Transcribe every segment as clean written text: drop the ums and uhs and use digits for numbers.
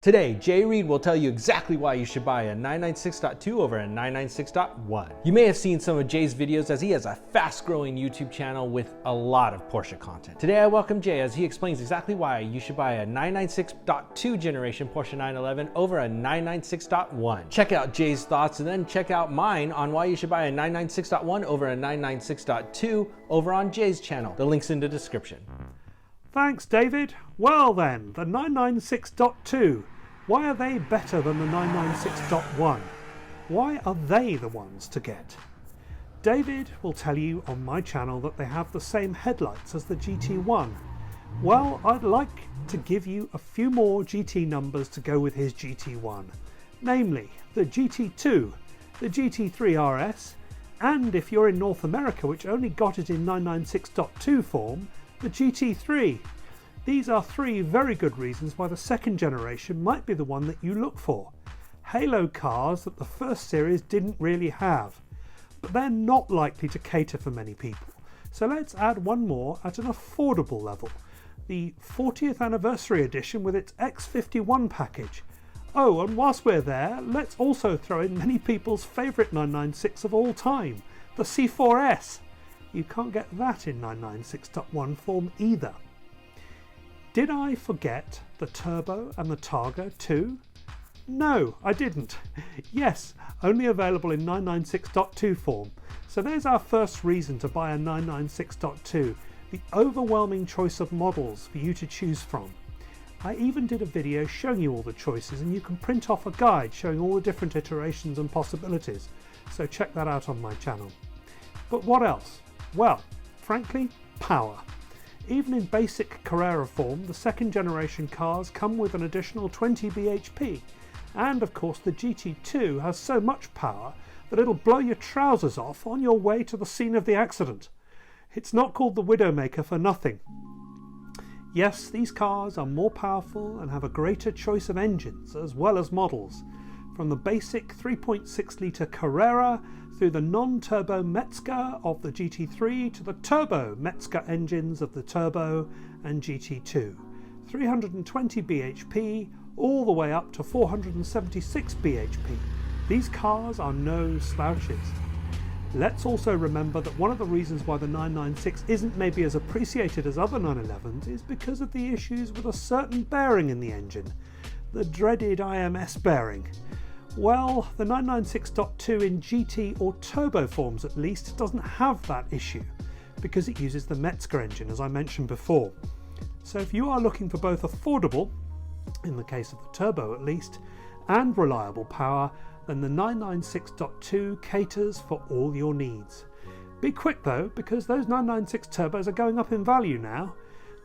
Today, Jay Reed will tell you exactly why you should buy a 996.2 over a 996.1. You may have seen some of Jay's videos as he has a fast-growing YouTube channel with a lot of Porsche content. Today I welcome Jay as he explains exactly why you should buy a 996.2 generation Porsche 911 over a 996.1. Check out Jay's thoughts and then check out mine on why you should buy a 996.1 over a 996.2 over on Jay's channel. The link's in the description. Thanks, David. Well then, the 996.2. Why are they better than the 996.1? Why are they the ones to get? David will tell you on my channel that they have the same headlights as the GT1. Well, I'd like to give you a few more GT numbers to go with his GT1. Namely, the GT2, the GT3 RS, and if you're in North America, which only got it in 996.2 form, the GT3. These are three very good reasons why the second generation might be the one that you look for. Halo cars that the first series didn't really have, but they're not likely to cater for many people. So let's add one more at an affordable level. The 40th anniversary edition with its X51 package. Oh, and whilst we're there, let's also throw in many people's favourite 996 of all time, the C4S. You can't get that in 996.1 form either. Did I forget the Turbo and the Targa too? No, I didn't. Yes, only available in 996.2 form. So there's our first reason to buy a 996.2, the overwhelming choice of models for you to choose from. I even did a video showing you all the choices, and you can print off a guide showing all the different iterations and possibilities. So check that out on my channel. But what else? Well, frankly, power. Even in basic Carrera form, the second generation cars come with an additional 20 bhp. And of course the GT2 has so much power that it'll blow your trousers off on your way to the scene of the accident. It's not called the Widowmaker for nothing. Yes, these cars are more powerful and have a greater choice of engines as well as models. From the basic 3.6 litre Carrera through the non-turbo Metzger of the GT3 to the turbo Metzger engines of the Turbo and GT2. 320 bhp all the way up to 476 bhp. These cars are no slouches. Let's also remember that one of the reasons why the 996 isn't maybe as appreciated as other 911s is because of the issues with a certain bearing in the engine, the dreaded IMS bearing. Well, the 996.2 in GT or turbo forms at least doesn't have that issue because it uses the Metzger engine, as I mentioned before. So if you are looking for both affordable, in the case of the turbo at least, and reliable power, then the 996.2 caters for all your needs. Be quick though, because those 996 turbos are going up in value now.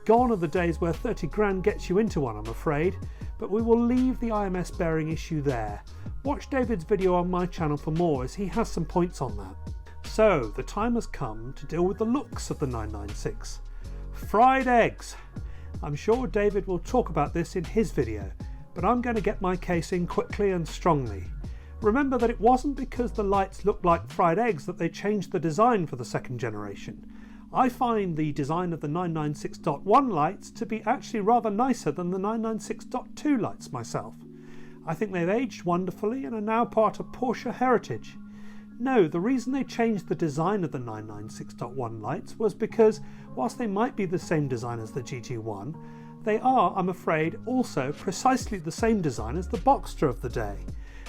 Gone are the days where 30 grand gets you into one, I'm afraid, but we will leave the IMS bearing issue there. Watch David's video on my channel for more, as he has some points on that. So, the time has come to deal with the looks of the 996. Fried eggs. I'm sure David will talk about this in his video, but I'm going to get my case in quickly and strongly. Remember that it wasn't because the lights looked like fried eggs that they changed the design for the second generation. I find the design of the 996.1 lights to be actually rather nicer than the 996.2 lights myself. I think they've aged wonderfully and are now part of Porsche heritage. No, the reason they changed the design of the 996.1 lights was because, whilst they might be the same design as the GT1, they are, I'm afraid, also precisely the same design as the Boxster of the day.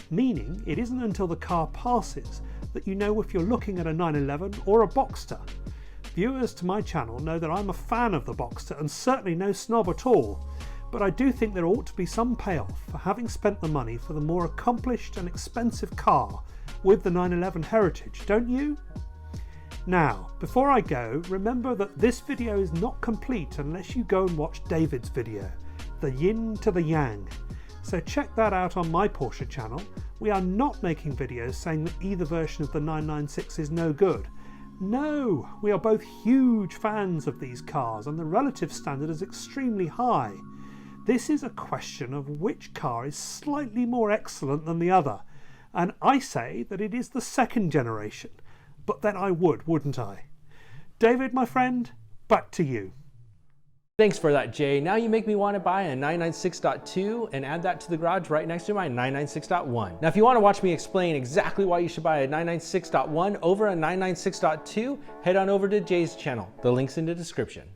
Meaning, it isn't until the car passes that you know if you're looking at a 911 or a Boxster. Viewers to my channel know that I'm a fan of the Boxster and certainly no snob at all, but I do think there ought to be some payoff for having spent the money for the more accomplished and expensive car with the 911 heritage, don't you? Now, before I go, remember that this video is not complete unless you go and watch David's video, the yin to the yang. So check that out on my Porsche channel. We are not making videos saying that either version of the 996 is no good. No, we are both huge fans of these cars and the relative standard is extremely high. This is a question of which car is slightly more excellent than the other, and I say that it is the second generation, but then I would, wouldn't I? David, my friend, back to you. Thanks for that, Jay. Now you make me want to buy a 996.2 and add that to the garage right next to my 996.1. Now, if you want to watch me explain exactly why you should buy a 996.1 over a 996.2, head on over to Jay's channel. The link's in the description.